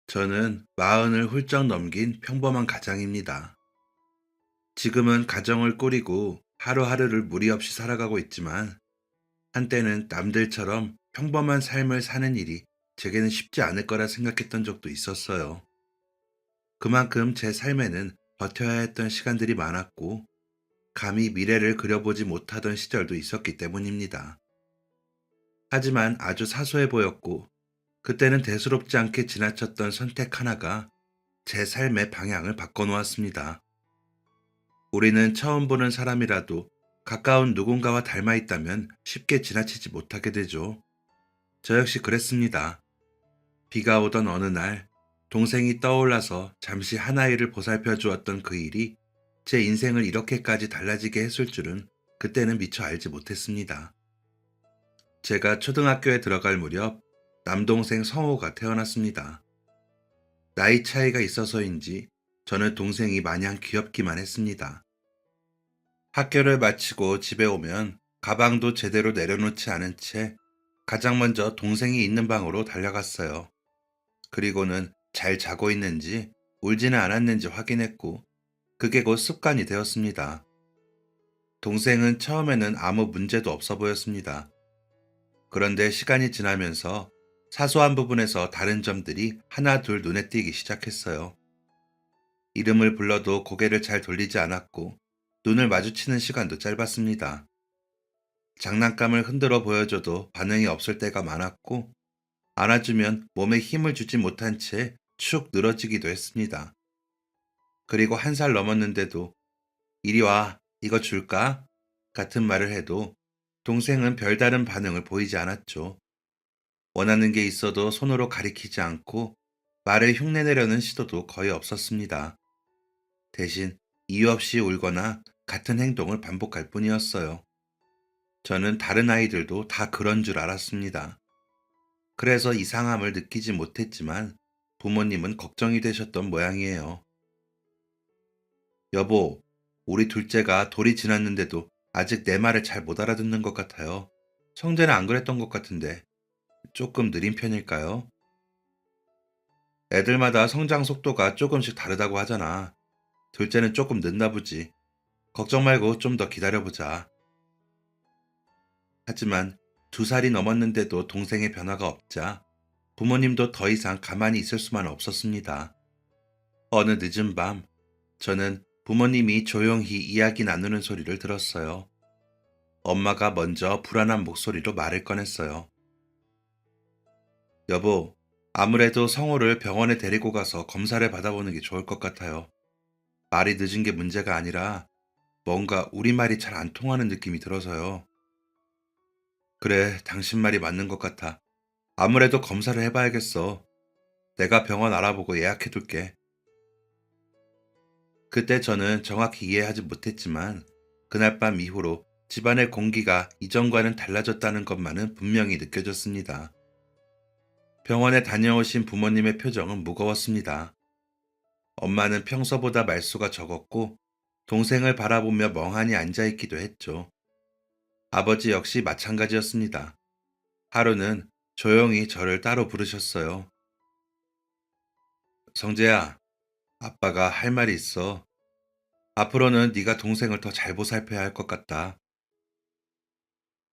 저는 마흔을 훌쩍 넘긴 평범한 가장입니다. 지금은 가정을 꾸리고 하루하루를 무리 없이 살아가고 있지만 한때는 남들처럼 평범한 삶을 사는 일이 제게는 쉽지 않을 거라 생각했던 적도 있었어요. 그만큼 제 삶에는 버텨야 했던 시간들이 많았고 감히 미래를 그려보지 못하던 시절도 있었기 때문입니다. 하지만 아주 사소해 보였고 그때는 대수롭지 않게 지나쳤던 선택 하나가 제 삶의 방향을 바꿔놓았습니다. 우리는 처음 보는 사람이라도 가까운 누군가와 닮아 있다면 쉽게 지나치지 못하게 되죠. 저 역시 그랬습니다. 비가 오던 어느 날, 동생이 떠올라서 잠시 하나이를 보살펴 주었던 그 일이 제 인생을 이렇게까지 달라지게 했을 줄은 그때는 미처 알지 못했습니다. 제가 초등학교에 들어갈 무렵 남동생 성호가 태어났습니다. 나이 차이가 있어서인지 저는 동생이 마냥 귀엽기만 했습니다. 학교를 마치고 집에 오면 가방도 제대로 내려놓지 않은 채 가장 먼저 동생이 있는 방으로 달려갔어요. 그리고는 잘 자고 있는지 울지는 않았는지 확인했고 그게 곧 습관이 되었습니다. 동생은 처음에는 아무 문제도 없어 보였습니다. 그런데 시간이 지나면서 사소한 부분에서 다른 점들이 하나 둘 눈에 띄기 시작했어요. 이름을 불러도 고개를 잘 돌리지 않았고 눈을 마주치는 시간도 짧았습니다. 장난감을 흔들어 보여줘도 반응이 없을 때가 많았고 안아주면 몸에 힘을 주지 못한 채 축 늘어지기도 했습니다. 그리고 1살 넘었는데도 이리 와, 이거 줄까? 같은 말을 해도 동생은 별다른 반응을 보이지 않았죠. 원하는 게 있어도 손으로 가리키지 않고 말을 흉내내려는 시도도 거의 없었습니다. 대신 이유 없이 울거나 같은 행동을 반복할 뿐이었어요. 저는 다른 아이들도 다 그런 줄 알았습니다. 그래서 이상함을 느끼지 못했지만 부모님은 걱정이 되셨던 모양이에요. 여보, 우리 둘째가 돌이 지났는데도 아직 내 말을 잘 못 알아듣는 것 같아요. 성재는 안 그랬던 것 같은데 조금 느린 편일까요? 애들마다 성장 속도가 조금씩 다르다고 하잖아. 둘째는 조금 늦나 보지. 걱정 말고 좀 더 기다려보자. 하지만 2살이 넘었는데도 동생의 변화가 없자 부모님도 더 이상 가만히 있을 수만 없었습니다. 어느 늦은 밤, 저는 부모님이 조용히 이야기 나누는 소리를 들었어요. 엄마가 먼저 불안한 목소리로 말을 꺼냈어요. 여보, 아무래도 성호를 병원에 데리고 가서 검사를 받아보는 게 좋을 것 같아요. 말이 늦은 게 문제가 아니라 뭔가 우리 말이 잘 안 통하는 느낌이 들어서요. 그래, 당신 말이 맞는 것 같아. 아무래도 검사를 해봐야겠어. 내가 병원 알아보고 예약해둘게. 그때 저는 정확히 이해하지 못했지만 그날 밤 이후로 집안의 공기가 이전과는 달라졌다는 것만은 분명히 느껴졌습니다. 병원에 다녀오신 부모님의 표정은 무거웠습니다. 엄마는 평소보다 말수가 적었고 동생을 바라보며 멍하니 앉아있기도 했죠. 아버지 역시 마찬가지였습니다. 하루는 조용히 저를 따로 부르셨어요. 성재야, 아빠가 할 말이 있어. 앞으로는 네가 동생을 더 잘 보살펴야 할 것 같다.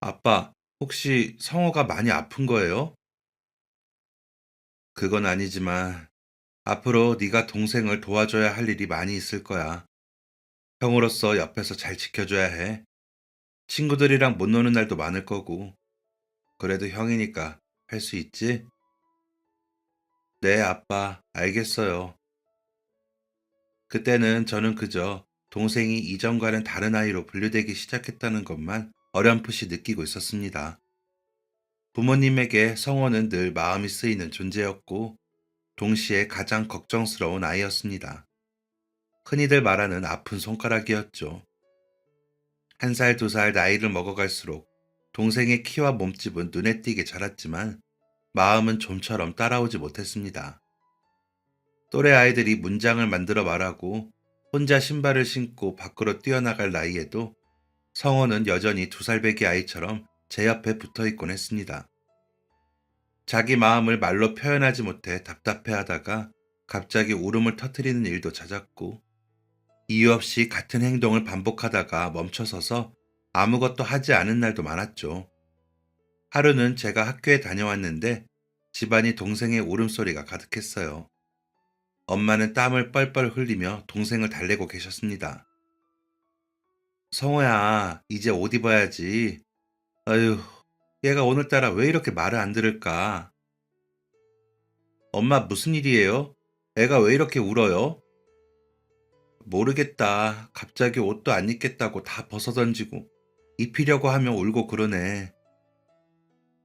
아빠, 혹시 성호가 많이 아픈 거예요? 그건 아니지만 앞으로 네가 동생을 도와줘야 할 일이 많이 있을 거야. 형으로서 옆에서 잘 지켜줘야 해. 친구들이랑 못 노는 날도 많을 거고. 그래도 형이니까 할 수 있지? 네, 아빠, 알겠어요. 그때는 저는 그저 동생이 이전과는 다른 아이로 분류되기 시작했다는 것만 어렴풋이 느끼고 있었습니다. 부모님에게 성호는 늘 마음이 쓰이는 존재였고, 동시에 가장 걱정스러운 아이였습니다. 흔히들 말하는 아픈 손가락이었죠. 1살, 2살 나이를 먹어갈수록 동생의 키와 몸집은 눈에 띄게 자랐지만 마음은 좀처럼 따라오지 못했습니다. 또래 아이들이 문장을 만들어 말하고 혼자 신발을 신고 밖으로 뛰어나갈 나이에도 성호는 여전히 2살배기 아이처럼 제 옆에 붙어 있곤 했습니다. 자기 마음을 말로 표현하지 못해 답답해하다가 갑자기 울음을 터뜨리는 일도 잦았고, 이유 없이 같은 행동을 반복하다가 멈춰서서 아무것도 하지 않은 날도 많았죠. 하루는 제가 학교에 다녀왔는데 집안이 동생의 울음소리가 가득했어요. 엄마는 땀을 뻘뻘 흘리며 동생을 달래고 계셨습니다. 성호야, 이제 옷 입어야지. 아휴, 얘가 오늘따라 왜 이렇게 말을 안 들을까? 엄마 무슨 일이에요? 애가 왜 이렇게 울어요? 모르겠다. 갑자기 옷도 안 입겠다고 다 벗어던지고 입히려고 하면 울고 그러네.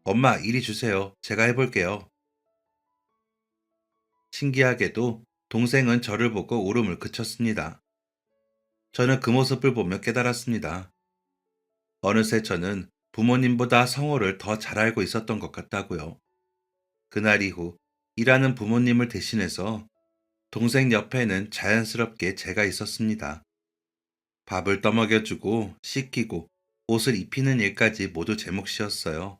엄마, 이리 주세요. 제가 해볼게요. 신기하게도 동생은 저를 보고 울음을 그쳤습니다. 저는 그 모습을 보며 깨달았습니다. 어느새 저는 부모님보다 성호를 더 잘 알고 있었던 것 같다고요. 그날 이후 일하는 부모님을 대신해서 동생 옆에는 자연스럽게 제가 있었습니다. 밥을 떠먹여주고 씻기고 옷을 입히는 일까지 모두 제 몫이었어요.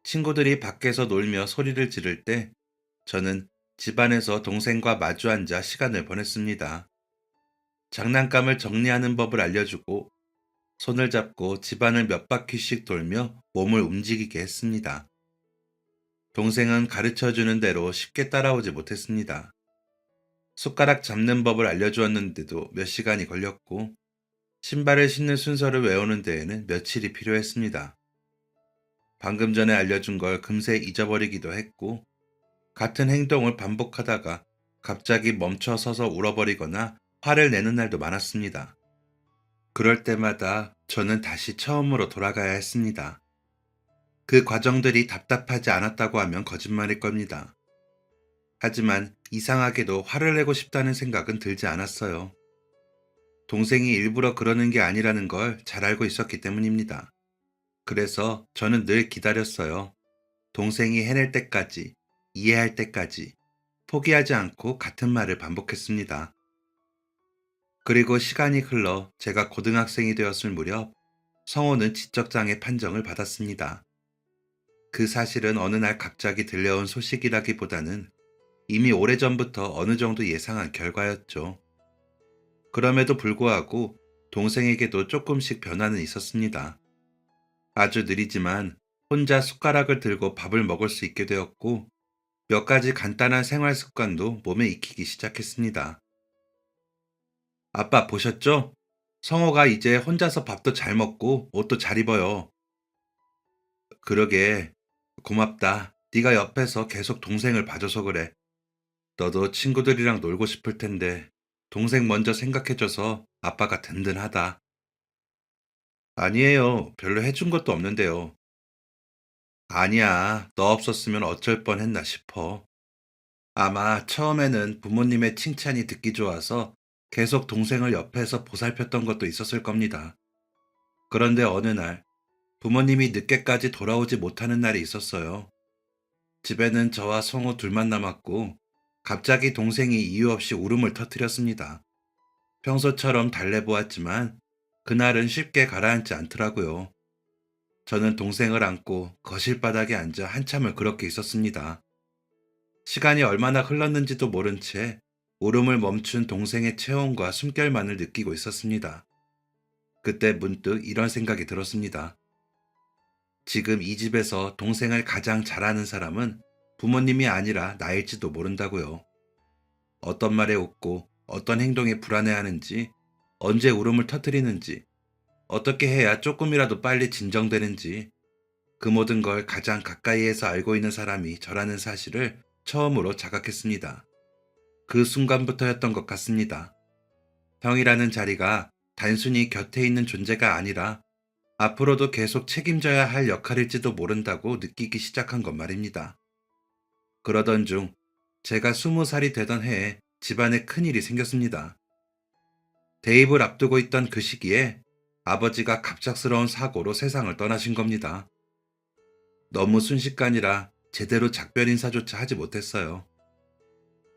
친구들이 밖에서 놀며 소리를 지를 때 저는 집안에서 동생과 마주 앉아 시간을 보냈습니다. 장난감을 정리하는 법을 알려주고 손을 잡고 집안을 몇 바퀴씩 돌며 몸을 움직이게 했습니다. 동생은 가르쳐 주는 대로 쉽게 따라오지 못했습니다. 숟가락 잡는 법을 알려주었는데도 몇 시간이 걸렸고, 신발을 신는 순서를 외우는 데에는 며칠이 필요했습니다. 방금 전에 알려준 걸 금세 잊어버리기도 했고, 같은 행동을 반복하다가 갑자기 멈춰 서서 울어버리거나 화를 내는 날도 많았습니다. 그럴 때마다 저는 다시 처음으로 돌아가야 했습니다. 그 과정들이 답답하지 않았다고 하면 거짓말일 겁니다. 하지만 이상하게도 화를 내고 싶다는 생각은 들지 않았어요. 동생이 일부러 그러는 게 아니라는 걸 잘 알고 있었기 때문입니다. 그래서 저는 늘 기다렸어요. 동생이 해낼 때까지, 이해할 때까지, 포기하지 않고 같은 말을 반복했습니다. 그리고 시간이 흘러 제가 고등학생이 되었을 무렵 성호는 지적장애 판정을 받았습니다. 그 사실은 어느 날 갑자기 들려온 소식이라기보다는 이미 오래전부터 어느 정도 예상한 결과였죠. 그럼에도 불구하고 동생에게도 조금씩 변화는 있었습니다. 아주 느리지만 혼자 숟가락을 들고 밥을 먹을 수 있게 되었고, 몇 가지 간단한 생활 습관도 몸에 익히기 시작했습니다. 아빠 보셨죠? 성호가 이제 혼자서 밥도 잘 먹고 옷도 잘 입어요. 그러게, 고맙다. 네가 옆에서 계속 동생을 봐줘서 그래. 너도 친구들이랑 놀고 싶을 텐데 동생 먼저 생각해줘서 아빠가 든든하다. 아니에요. 별로 해준 것도 없는데요. 아니야. 너 없었으면 어쩔 뻔했나 싶어. 아마 처음에는 부모님의 칭찬이 듣기 좋아서 계속 동생을 옆에서 보살폈던 것도 있었을 겁니다. 그런데 어느 날 부모님이 늦게까지 돌아오지 못하는 날이 있었어요. 집에는 저와 성우 둘만 남았고 갑자기 동생이 이유 없이 울음을 터뜨렸습니다. 평소처럼 달래보았지만 그날은 쉽게 가라앉지 않더라고요. 저는 동생을 안고 거실 바닥에 앉아 한참을 그렇게 있었습니다. 시간이 얼마나 흘렀는지도 모른 채 울음을 멈춘 동생의 체온과 숨결만을 느끼고 있었습니다. 그때 문득 이런 생각이 들었습니다. 지금 이 집에서 동생을 가장 잘 아는 사람은 부모님이 아니라 나일지도 모른다고요. 어떤 말에 웃고 어떤 행동에 불안해하는지, 언제 울음을 터뜨리는지, 어떻게 해야 조금이라도 빨리 진정되는지, 그 모든 걸 가장 가까이에서 알고 있는 사람이 저라는 사실을 처음으로 자각했습니다. 그 순간부터였던 것 같습니다. 형이라는 자리가 단순히 곁에 있는 존재가 아니라 앞으로도 계속 책임져야 할 역할일지도 모른다고 느끼기 시작한 것 말입니다. 그러던 중 제가 20살이 되던 해에 집안에 큰일이 생겼습니다. 대입을 앞두고 있던 그 시기에 아버지가 갑작스러운 사고로 세상을 떠나신 겁니다. 너무 순식간이라 제대로 작별 인사조차 하지 못했어요.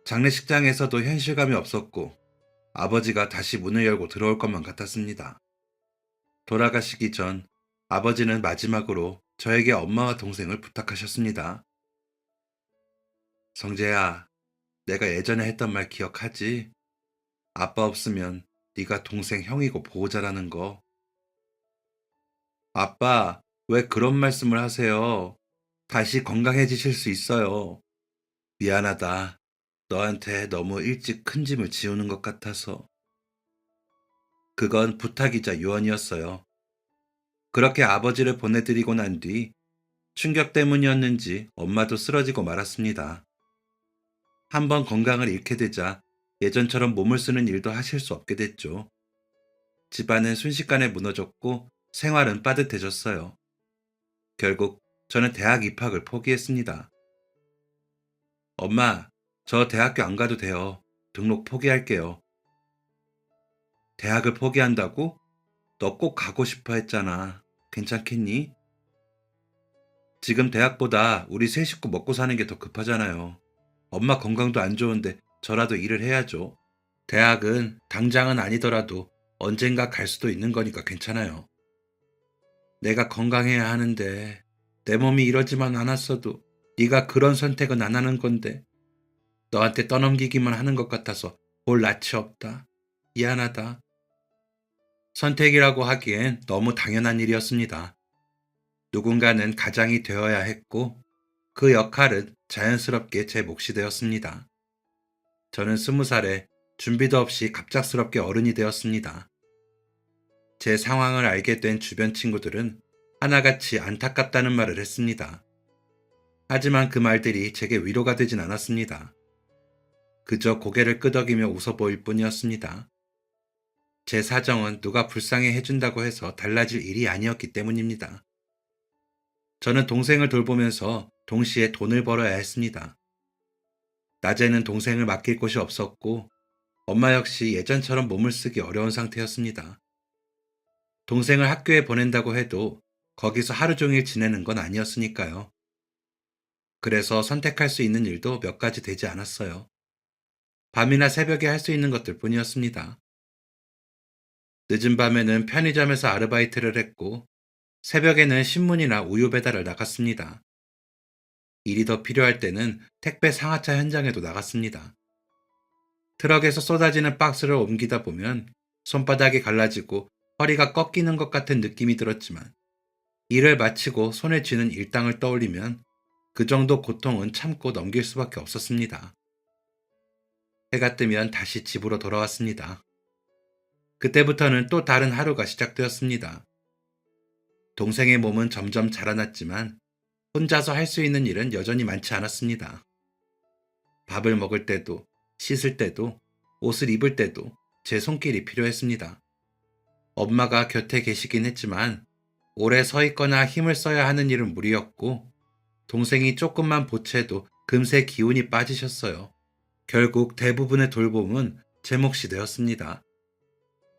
장례식장에서도 현실감이 없었고 아버지가 다시 문을 열고 들어올 것만 같았습니다. 돌아가시기 전 아버지는 마지막으로 저에게 엄마와 동생을 부탁하셨습니다. 성재야, 내가 예전에 했던 말 기억하지? 아빠 없으면 네가 동생 형이고 보호자라는 거. 아빠, 왜 그런 말씀을 하세요? 다시 건강해지실 수 있어요. 미안하다. 너한테 너무 일찍 큰 짐을 지우는 것 같아서. 그건 부탁이자 유언이었어요. 그렇게 아버지를 보내드리고 난 뒤 충격 때문이었는지 엄마도 쓰러지고 말았습니다. 한번 건강을 잃게 되자 예전처럼 몸을 쓰는 일도 하실 수 없게 됐죠. 집안은 순식간에 무너졌고 생활은 빠듯해졌어요. 결국 저는 대학 입학을 포기했습니다. 엄마, 저 대학교 안 가도 돼요. 등록 포기할게요. 대학을 포기한다고? 너 꼭 가고 싶어 했잖아. 괜찮겠니? 지금 대학보다 우리 세 식구 먹고 사는 게 더 급하잖아요. 엄마 건강도 안 좋은데 저라도 일을 해야죠. 대학은 당장은 아니더라도 언젠가 갈 수도 있는 거니까 괜찮아요. 내가 건강해야 하는데 내 몸이 이러지만 않았어도 네가 그런 선택은 안 하는 건데 너한테 떠넘기기만 하는 것 같아서 볼 낯이 없다. 미안하다. 선택이라고 하기엔 너무 당연한 일이었습니다. 누군가는 가장이 되어야 했고 그 역할은 자연스럽게 제 몫이 되었습니다. 저는 20살에 준비도 없이 갑작스럽게 어른이 되었습니다. 제 상황을 알게 된 주변 친구들은 하나같이 안타깝다는 말을 했습니다. 하지만 그 말들이 제게 위로가 되진 않았습니다. 그저 고개를 끄덕이며 웃어 보일 뿐이었습니다. 제 사정은 누가 불쌍해 해준다고 해서 달라질 일이 아니었기 때문입니다. 저는 동생을 돌보면서 동시에 돈을 벌어야 했습니다. 낮에는 동생을 맡길 곳이 없었고 엄마 역시 예전처럼 몸을 쓰기 어려운 상태였습니다. 동생을 학교에 보낸다고 해도 거기서 하루 종일 지내는 건 아니었으니까요. 그래서 선택할 수 있는 일도 몇 가지 되지 않았어요. 밤이나 새벽에 할 수 있는 것들 뿐이었습니다. 늦은 밤에는 편의점에서 아르바이트를 했고 새벽에는 신문이나 우유 배달을 나갔습니다. 일이 더 필요할 때는 택배 상하차 현장에도 나갔습니다. 트럭에서 쏟아지는 박스를 옮기다 보면 손바닥이 갈라지고 허리가 꺾이는 것 같은 느낌이 들었지만 일을 마치고 손에 쥐는 일당을 떠올리면 그 정도 고통은 참고 넘길 수밖에 없었습니다. 해가 뜨면 다시 집으로 돌아왔습니다. 그때부터는 또 다른 하루가 시작되었습니다. 동생의 몸은 점점 자라났지만 혼자서 할 수 있는 일은 여전히 많지 않았습니다. 밥을 먹을 때도, 씻을 때도, 옷을 입을 때도 제 손길이 필요했습니다. 엄마가 곁에 계시긴 했지만 오래 서 있거나 힘을 써야 하는 일은 무리였고 동생이 조금만 보채도 금세 기운이 빠지셨어요. 결국 대부분의 돌봄은 제 몫이 되었습니다.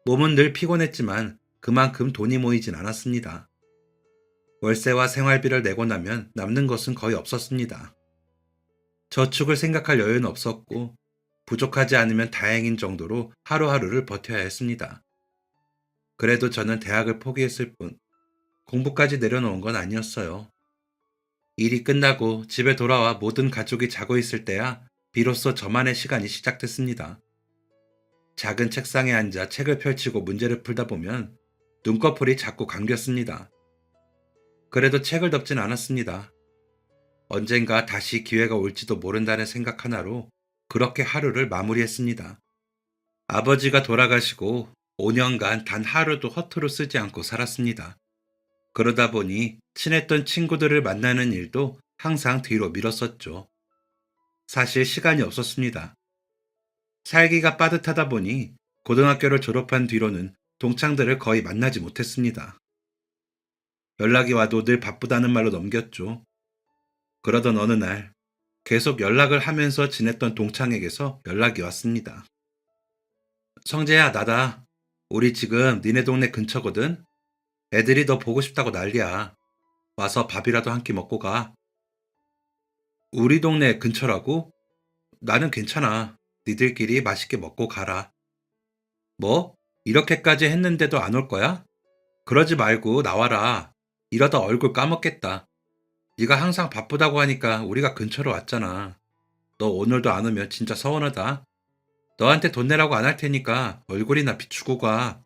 몸은 늘 피곤했지만 그만큼 돈이 모이진 않았습니다. 월세와 생활비를 내고 나면 남는 것은 거의 없었습니다. 저축을 생각할 여유는 없었고 부족하지 않으면 다행인 정도로 하루하루를 버텨야 했습니다. 그래도 저는 대학을 포기했을 뿐 공부까지 내려놓은 건 아니었어요. 일이 끝나고 집에 돌아와 모든 가족이 자고 있을 때야 비로소 저만의 시간이 시작됐습니다. 작은 책상에 앉아 책을 펼치고 문제를 풀다 보면 눈꺼풀이 자꾸 감겼습니다. 그래도 책을 덮진 않았습니다. 언젠가 다시 기회가 올지도 모른다는 생각 하나로 그렇게 하루를 마무리했습니다. 아버지가 돌아가시고 5년간 단 하루도 허투루 쓰지 않고 살았습니다. 그러다 보니 친했던 친구들을 만나는 일도 항상 뒤로 미뤘었죠. 사실 시간이 없었습니다. 살기가 빠듯하다 보니 고등학교를 졸업한 뒤로는 동창들을 거의 만나지 못했습니다. 연락이 와도 늘 바쁘다는 말로 넘겼죠. 그러던 어느 날 계속 연락을 하면서 지냈던 동창에게서 연락이 왔습니다. 성재야, 나다. 우리 지금 니네 동네 근처거든? 애들이 너 보고 싶다고 난리야. 와서 밥이라도 한 끼 먹고 가. 우리 동네 근처라고? 나는 괜찮아. 니들끼리 맛있게 먹고 가라. 뭐? 이렇게까지 했는데도 안 올 거야? 그러지 말고 나와라. 이러다 얼굴 까먹겠다. 네가 항상 바쁘다고 하니까 우리가 근처로 왔잖아. 너 오늘도 안 오면 진짜 서운하다. 너한테 돈 내라고 안 할 테니까 얼굴이나 비추고 가.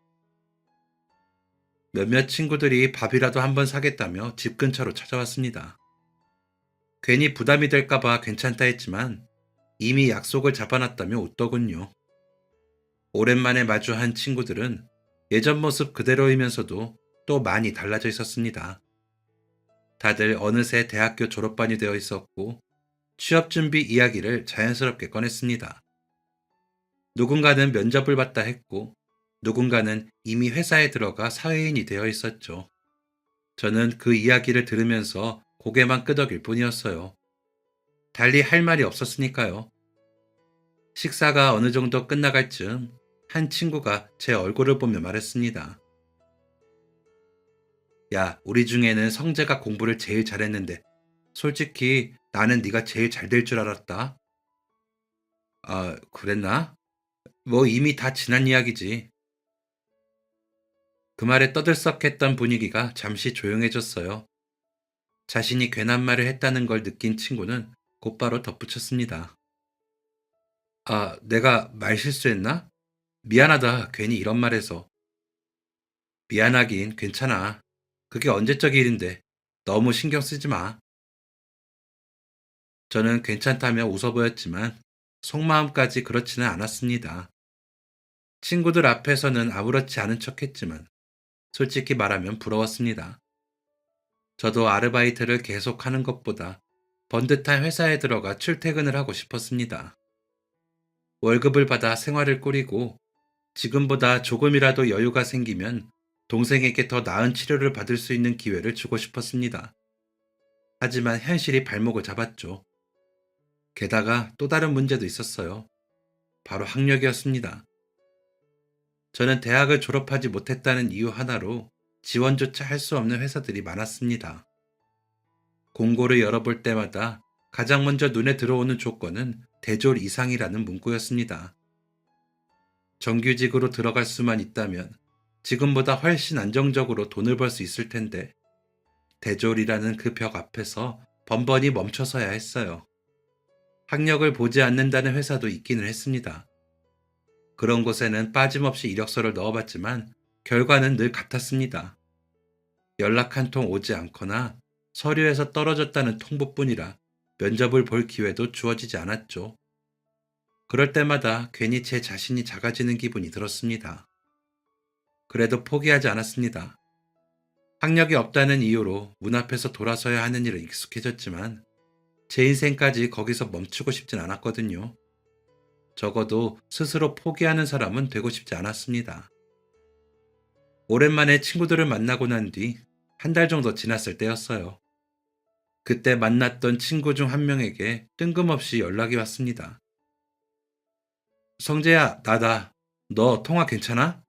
몇몇 친구들이 밥이라도 한번 사겠다며 집 근처로 찾아왔습니다. 괜히 부담이 될까봐 괜찮다 했지만 이미 약속을 잡아놨다며 웃더군요. 오랜만에 마주한 친구들은 예전 모습 그대로이면서도 또 많이 달라져 있었습니다. 다들 어느새 대학교 졸업반이 되어 있었고 취업 준비 이야기를 자연스럽게 꺼냈습니다. 누군가는 면접을 봤다 했고 누군가는 이미 회사에 들어가 사회인이 되어 있었죠. 저는 그 이야기를 들으면서 고개만 끄덕일 뿐이었어요. 달리 할 말이 없었으니까요. 식사가 어느 정도 끝나갈 즈음 한 친구가 제 얼굴을 보며 말했습니다. 야, 우리 중에는 성재가 공부를 제일 잘했는데 솔직히 나는 네가 제일 잘 될 줄 알았다. 아, 그랬나? 뭐 이미 다 지난 이야기지. 그 말에 떠들썩했던 분위기가 잠시 조용해졌어요. 자신이 괜한 말을 했다는 걸 느낀 친구는 곧바로 덧붙였습니다. 아, 내가 말 실수했나? 미안하다. 괜히 이런 말해서. 미안하긴 괜찮아. 그게 언제적 일인데 너무 신경 쓰지 마. 저는 괜찮다며 웃어 보였지만 속마음까지 그렇지는 않았습니다. 친구들 앞에서는 아무렇지 않은 척했지만 솔직히 말하면 부러웠습니다. 저도 아르바이트를 계속하는 것보다 번듯한 회사에 들어가 출퇴근을 하고 싶었습니다. 월급을 받아 생활을 꾸리고 지금보다 조금이라도 여유가 생기면 동생에게 더 나은 치료를 받을 수 있는 기회를 주고 싶었습니다. 하지만 현실이 발목을 잡았죠. 게다가 또 다른 문제도 있었어요. 바로 학력이었습니다. 저는 대학을 졸업하지 못했다는 이유 하나로 지원조차 할 수 없는 회사들이 많았습니다. 공고를 열어볼 때마다 가장 먼저 눈에 들어오는 조건은 대졸 이상이라는 문구였습니다. 정규직으로 들어갈 수만 있다면 지금보다 훨씬 안정적으로 돈을 벌 수 있을 텐데 대졸이라는 그 벽 앞에서 번번이 멈춰서야 했어요. 학력을 보지 않는다는 회사도 있기는 했습니다. 그런 곳에는 빠짐없이 이력서를 넣어봤지만 결과는 늘 같았습니다. 연락 한 통 오지 않거나 서류에서 떨어졌다는 통보뿐이라 면접을 볼 기회도 주어지지 않았죠. 그럴 때마다 괜히 제 자신이 작아지는 기분이 들었습니다. 그래도 포기하지 않았습니다. 학력이 없다는 이유로 문 앞에서 돌아서야 하는 일에 익숙해졌지만 제 인생까지 거기서 멈추고 싶진 않았거든요. 적어도 스스로 포기하는 사람은 되고 싶지 않았습니다. 오랜만에 친구들을 만나고 난 뒤 한 달 정도 지났을 때였어요. 그때 만났던 친구 중 한 명에게 뜬금없이 연락이 왔습니다. 성재야, 나다. 너 통화 괜찮아?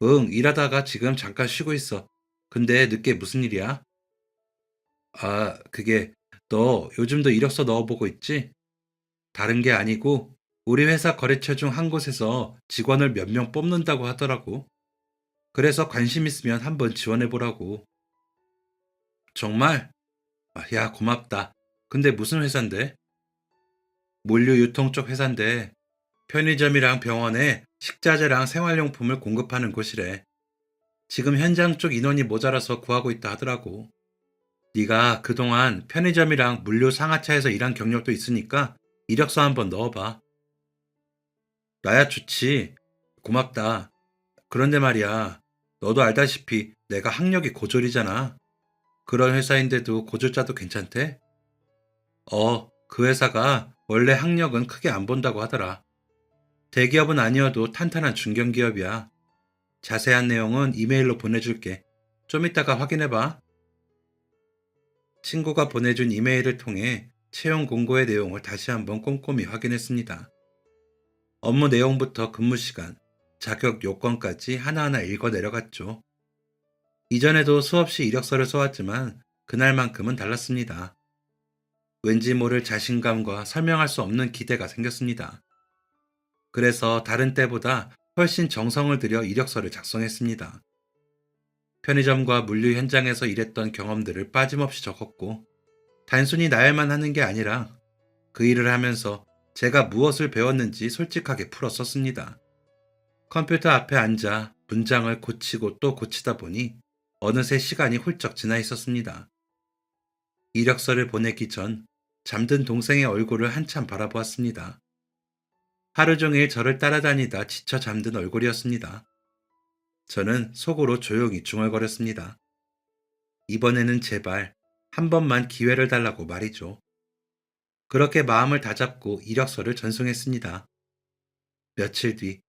응, 일하다가 지금 잠깐 쉬고 있어. 근데 늦게 무슨 일이야? 아, 그게 너 요즘도 이력서 넣어보고 있지? 다른 게 아니고 우리 회사 거래처 중 한 곳에서 직원을 몇 명 뽑는다고 하더라고. 그래서 관심 있으면 한번 지원해보라고. 정말? 아, 야, 고맙다. 근데 무슨 회사인데? 물류 유통 쪽 회사인데 편의점이랑 병원에 식자재랑 생활용품을 공급하는 곳이래. 지금 현장 쪽 인원이 모자라서 구하고 있다 하더라고. 네가 그동안 편의점이랑 물류 상하차에서 일한 경력도 있으니까 이력서 한번 넣어봐. 나야 좋지. 고맙다. 그런데 말이야. 너도 알다시피 내가 학력이 고졸이잖아. 그런 회사인데도 고졸자도 괜찮대? 그 회사가 원래 학력은 크게 안 본다고 하더라. 대기업은 아니어도 탄탄한 중견기업이야. 자세한 내용은 이메일로 보내줄게. 좀 이따가 확인해봐. 친구가 보내준 이메일을 통해 채용 공고의 내용을 다시 한번 꼼꼼히 확인했습니다. 업무 내용부터 근무 시간, 자격 요건까지 하나하나 읽어 내려갔죠. 이전에도 수없이 이력서를 써왔지만 그날만큼은 달랐습니다. 왠지 모를 자신감과 설명할 수 없는 기대가 생겼습니다. 그래서 다른 때보다 훨씬 정성을 들여 이력서를 작성했습니다. 편의점과 물류 현장에서 일했던 경험들을 빠짐없이 적었고, 단순히 나열만 하는 게 아니라 그 일을 하면서 제가 무엇을 배웠는지 솔직하게 풀어 썼습니다. 컴퓨터 앞에 앉아 문장을 고치고 또 고치다 보니 어느새 시간이 훌쩍 지나 있었습니다. 이력서를 보내기 전 잠든 동생의 얼굴을 한참 바라보았습니다. 하루 종일 저를 따라다니다 지쳐 잠든 얼굴이었습니다. 저는 속으로 조용히 중얼거렸습니다. 이번에는 제발 한 번만 기회를 달라고 말이죠. 그렇게 마음을 다잡고 이력서를 전송했습니다. 며칠 뒤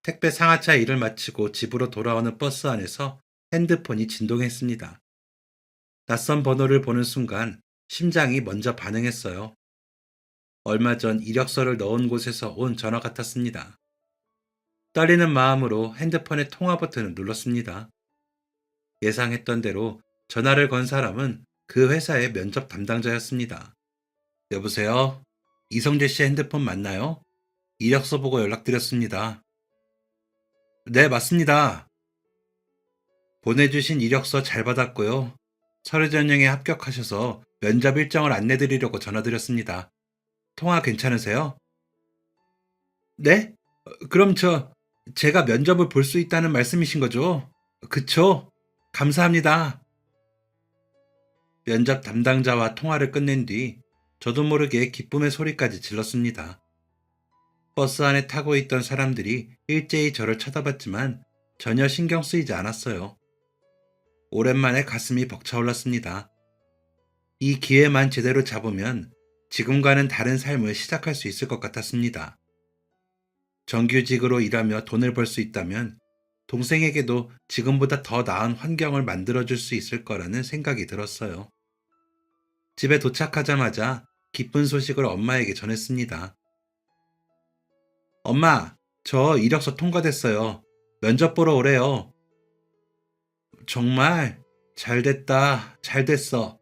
택배 상하차 일을 마치고 집으로 돌아오는 버스 안에서 핸드폰이 진동했습니다. 낯선 번호를 보는 순간 심장이 먼저 반응했어요. 얼마 전 이력서를 넣은 곳에서 온 전화 같았습니다. 떨리는 마음으로 핸드폰의 통화 버튼을 눌렀습니다. 예상했던 대로 전화를 건 사람은 그 회사의 면접 담당자였습니다. 여보세요? 이성재 씨 핸드폰 맞나요? 이력서 보고 연락드렸습니다. 네, 맞습니다. 보내주신 이력서 잘 받았고요. 서류 전형에 합격하셔서 면접 일정을 안내드리려고 전화드렸습니다. 통화 괜찮으세요? 네? 그럼 제가 면접을 볼 수 있다는 말씀이신 거죠? 그쵸? 감사합니다. 면접 담당자와 통화를 끝낸 뒤 저도 모르게 기쁨의 소리까지 질렀습니다. 버스 안에 타고 있던 사람들이 일제히 저를 쳐다봤지만 전혀 신경 쓰이지 않았어요. 오랜만에 가슴이 벅차올랐습니다. 이 기회만 제대로 잡으면 지금과는 다른 삶을 시작할 수 있을 것 같았습니다. 정규직으로 일하며 돈을 벌 수 있다면 동생에게도 지금보다 더 나은 환경을 만들어줄 수 있을 거라는 생각이 들었어요. 집에 도착하자마자 기쁜 소식을 엄마에게 전했습니다. 엄마, 저 이력서 통과됐어요. 면접 보러 오래요. 정말 잘 됐다, 잘 됐어.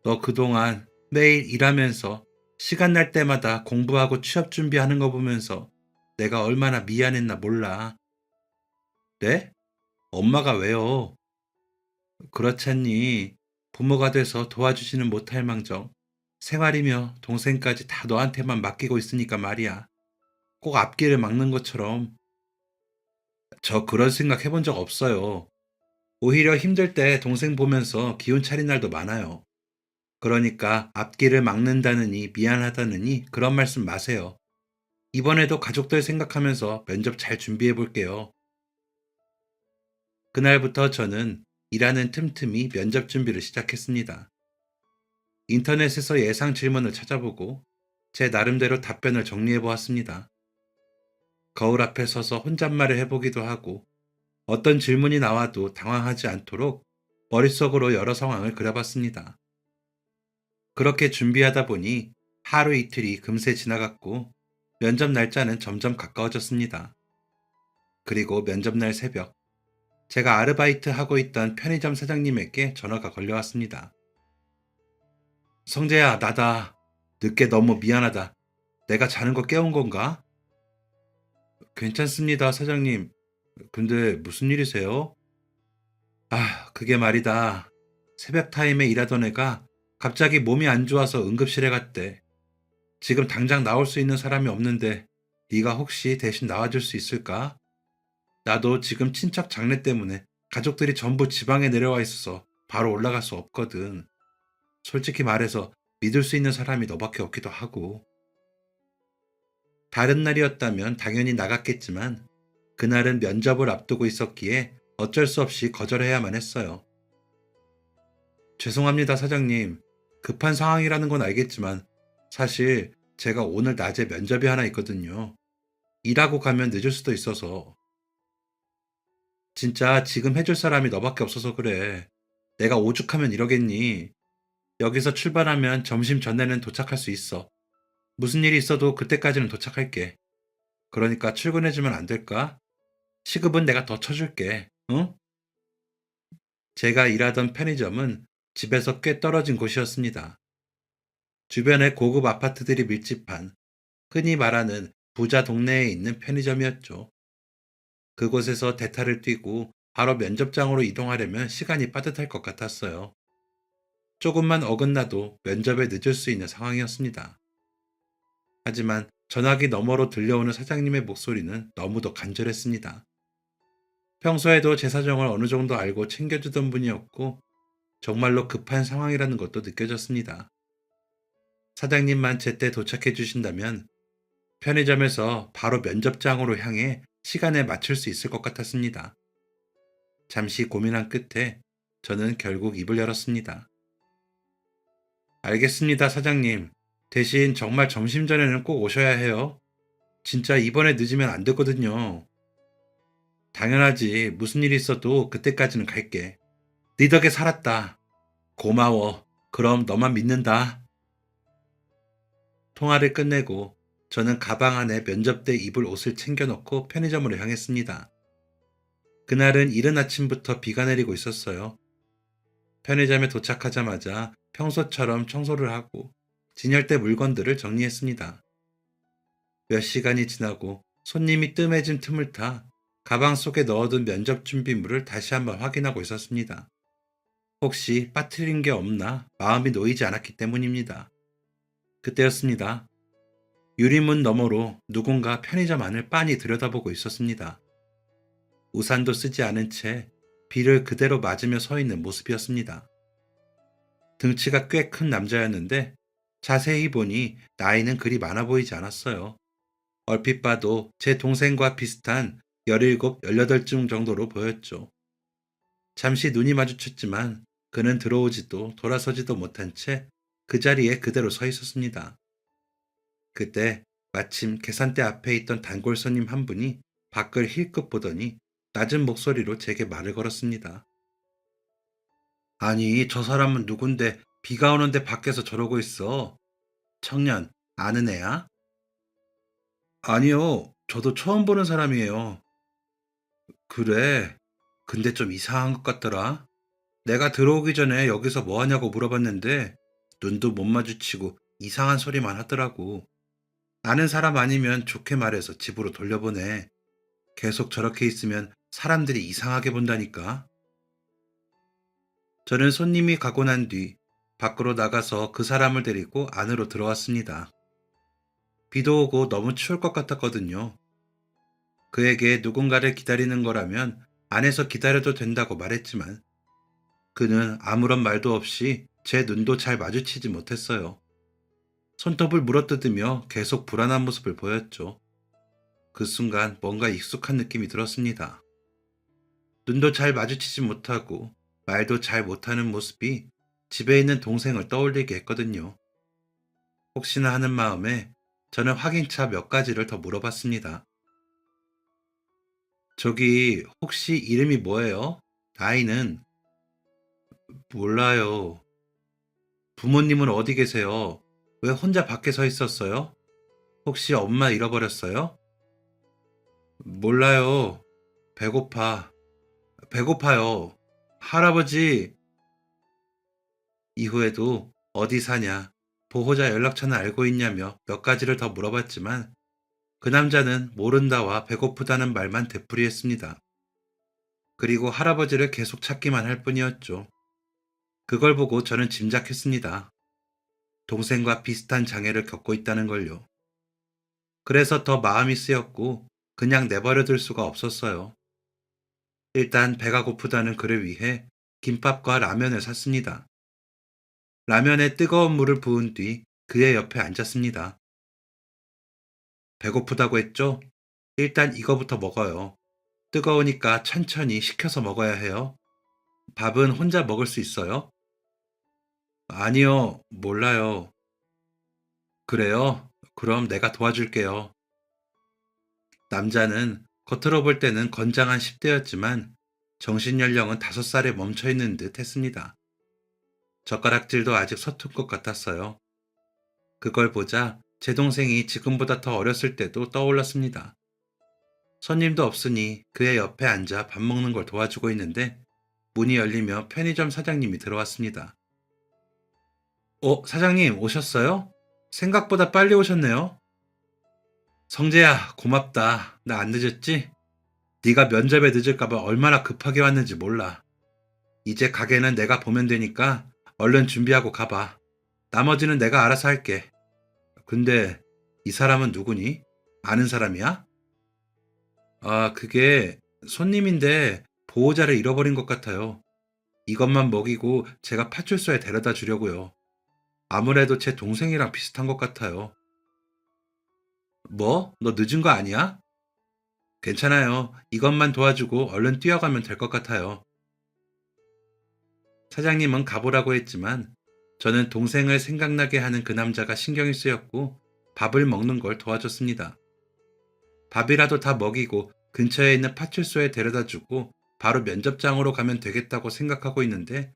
너 그동안 매일 일하면서 시간 날 때마다 공부하고 취업 준비하는 거 보면서 내가 얼마나 미안했나 몰라. 네? 엄마가 왜요? 그렇잖니. 부모가 돼서 도와주지는 못할 망정 생활이며 동생까지 다 너한테만 맡기고 있으니까 말이야. 꼭 앞길을 막는 것처럼. 저 그런 생각 해본 적 없어요. 오히려 힘들 때 동생 보면서 기운 차린 날도 많아요. 그러니까 앞길을 막는다느니 미안하다느니 그런 말씀 마세요. 이번에도 가족들 생각하면서 면접 잘 준비해 볼게요. 그날부터 저는 일하는 틈틈이 면접 준비를 시작했습니다. 인터넷에서 예상 질문을 찾아보고 제 나름대로 답변을 정리해 보았습니다. 거울 앞에 서서 혼잣말을 해보기도 하고 어떤 질문이 나와도 당황하지 않도록 머릿속으로 여러 상황을 그려봤습니다. 그렇게 준비하다 보니 하루 이틀이 금세 지나갔고 면접 날짜는 점점 가까워졌습니다. 그리고 면접날 새벽, 제가 아르바이트 하고 있던 편의점 사장님에게 전화가 걸려왔습니다. 성재야, 나다. 늦게 너무 미안하다. 내가 자는 거 깨운 건가? 괜찮습니다, 사장님. 근데 무슨 일이세요? 그게 말이다. 새벽 타임에 일하던 애가 갑자기 몸이 안 좋아서 응급실에 갔대. 지금 당장 나올 수 있는 사람이 없는데 네가 혹시 대신 나와줄 수 있을까? 나도 지금 친척 장례 때문에 가족들이 전부 지방에 내려와 있어서 바로 올라갈 수 없거든. 솔직히 말해서 믿을 수 있는 사람이 너밖에 없기도 하고. 다른 날이었다면 당연히 나갔겠지만 그날은 면접을 앞두고 있었기에 어쩔 수 없이 거절해야만 했어요. 죄송합니다, 사장님. 급한 상황이라는 건 알겠지만 사실 제가 오늘 낮에 면접이 하나 있거든요. 일하고 가면 늦을 수도 있어서. 진짜 지금 해줄 사람이 너밖에 없어서 그래. 내가 오죽하면 이러겠니? 여기서 출발하면 점심 전에는 도착할 수 있어. 무슨 일이 있어도 그때까지는 도착할게. 그러니까 출근해주면 안 될까? 시급은 내가 더 쳐줄게. 응? 제가 일하던 편의점은 집에서 꽤 떨어진 곳이었습니다. 주변에 고급 아파트들이 밀집한 흔히 말하는 부자 동네에 있는 편의점이었죠. 그곳에서 대타를 뛰고 바로 면접장으로 이동하려면 시간이 빠듯할 것 같았어요. 조금만 어긋나도 면접에 늦을 수 있는 상황이었습니다. 하지만 전화기 너머로 들려오는 사장님의 목소리는 너무도 간절했습니다. 평소에도 제 사정을 어느 정도 알고 챙겨주던 분이었고 정말로 급한 상황이라는 것도 느껴졌습니다. 사장님만 제때 도착해 주신다면 편의점에서 바로 면접장으로 향해 시간에 맞출 수 있을 것 같았습니다. 잠시 고민한 끝에 저는 결국 입을 열었습니다. 알겠습니다, 사장님. 대신 정말 점심 전에는 꼭 오셔야 해요. 진짜 이번에 늦으면 안 되거든요. 당연하지. 무슨 일 있어도 그때까지는 갈게. 네 덕에 살았다. 고마워. 그럼 너만 믿는다. 통화를 끝내고 저는 가방 안에 면접대 입을 옷을 챙겨놓고 편의점으로 향했습니다. 그날은 이른 아침부터 비가 내리고 있었어요. 편의점에 도착하자마자 평소처럼 청소를 하고 진열대 물건들을 정리했습니다. 몇 시간이 지나고 손님이 뜸해진 틈을 타 가방 속에 넣어둔 면접 준비물을 다시 한번 확인하고 있었습니다. 혹시 빠뜨린 게 없나 마음이 놓이지 않았기 때문입니다. 그때였습니다. 유리문 너머로 누군가 편의점 안을 빤히 들여다보고 있었습니다. 우산도 쓰지 않은 채 비를 그대로 맞으며 서 있는 모습이었습니다. 등치가 꽤 큰 남자였는데 자세히 보니 나이는 그리 많아 보이지 않았어요. 얼핏 봐도 제 동생과 비슷한 17, 18쯤 정도로 보였죠. 잠시 눈이 마주쳤지만 그는 들어오지도 돌아서지도 못한 채 그 자리에 그대로 서 있었습니다. 그때 마침 계산대 앞에 있던 단골 손님 한 분이 밖을 힐끗 보더니 낮은 목소리로 제게 말을 걸었습니다. 아니, 저 사람은 누군데 비가 오는데 밖에서 저러고 있어? 청년, 아는 애야? 아니요, 저도 처음 보는 사람이에요. 그래, 근데 좀 이상한 것 같더라. 내가 들어오기 전에 여기서 뭐 하냐고 물어봤는데 눈도 못 마주치고 이상한 소리만 하더라고. 아는 사람 아니면 좋게 말해서 집으로 돌려보내. 계속 저렇게 있으면 사람들이 이상하게 본다니까. 저는 손님이 가고 난 뒤 밖으로 나가서 그 사람을 데리고 안으로 들어왔습니다. 비도 오고 너무 추울 것 같았거든요. 그에게 누군가를 기다리는 거라면 안에서 기다려도 된다고 말했지만 그는 아무런 말도 없이 제 눈도 잘 마주치지 못했어요. 손톱을 물어뜯으며 계속 불안한 모습을 보였죠. 그 순간 뭔가 익숙한 느낌이 들었습니다. 눈도 잘 마주치지 못하고 말도 잘 못하는 모습이 집에 있는 동생을 떠올리게 했거든요. 혹시나 하는 마음에 저는 확인차 몇 가지를 더 물어봤습니다. 저기 혹시 이름이 뭐예요? 나이는? 몰라요. 부모님은 어디 계세요? 왜 혼자 밖에 서 있었어요? 혹시 엄마 잃어버렸어요? 몰라요. 배고파. 배고파요. 할아버지, 이후에도 어디 사냐, 보호자 연락처는 알고 있냐며 몇 가지를 더 물어봤지만 그 남자는 모른다와 배고프다는 말만 되풀이했습니다. 그리고 할아버지를 계속 찾기만 할 뿐이었죠. 그걸 보고 저는 짐작했습니다. 동생과 비슷한 장애를 겪고 있다는 걸요. 그래서 더 마음이 쓰였고 그냥 내버려 둘 수가 없었어요. 일단 배가 고프다는 그를 위해 김밥과 라면을 샀습니다. 라면에 뜨거운 물을 부은 뒤 그의 옆에 앉았습니다. 배고프다고 했죠? 일단 이거부터 먹어요. 뜨거우니까 천천히 식혀서 먹어야 해요. 밥은 혼자 먹을 수 있어요? 아니요, 몰라요. 그래요? 그럼 내가 도와줄게요. 남자는 겉으로 볼 때는 건장한 10대였지만 정신 연령은 5살에 멈춰 있는 듯 했습니다. 젓가락질도 아직 서툰 것 같았어요. 그걸 보자 제 동생이 지금보다 더 어렸을 때도 떠올랐습니다. 손님도 없으니 그의 옆에 앉아 밥 먹는 걸 도와주고 있는데 문이 열리며 편의점 사장님이 들어왔습니다. 사장님 오셨어요? 생각보다 빨리 오셨네요. 성재야, 고맙다. 나 안 늦었지? 네가 면접에 늦을까봐 얼마나 급하게 왔는지 몰라. 이제 가게는 내가 보면 되니까 얼른 준비하고 가봐. 나머지는 내가 알아서 할게. 근데 이 사람은 누구니? 아는 사람이야? 아, 그게 손님인데 보호자를 잃어버린 것 같아요. 이것만 먹이고 제가 파출소에 데려다 주려고요. 아무래도 제 동생이랑 비슷한 것 같아요. 뭐? 너 늦은 거 아니야? 괜찮아요. 이것만 도와주고 얼른 뛰어가면 될 것 같아요. 사장님은 가보라고 했지만 저는 동생을 생각나게 하는 그 남자가 신경이 쓰였고 밥을 먹는 걸 도와줬습니다. 밥이라도 다 먹이고 근처에 있는 파출소에 데려다 주고 바로 면접장으로 가면 되겠다고 생각하고 있는데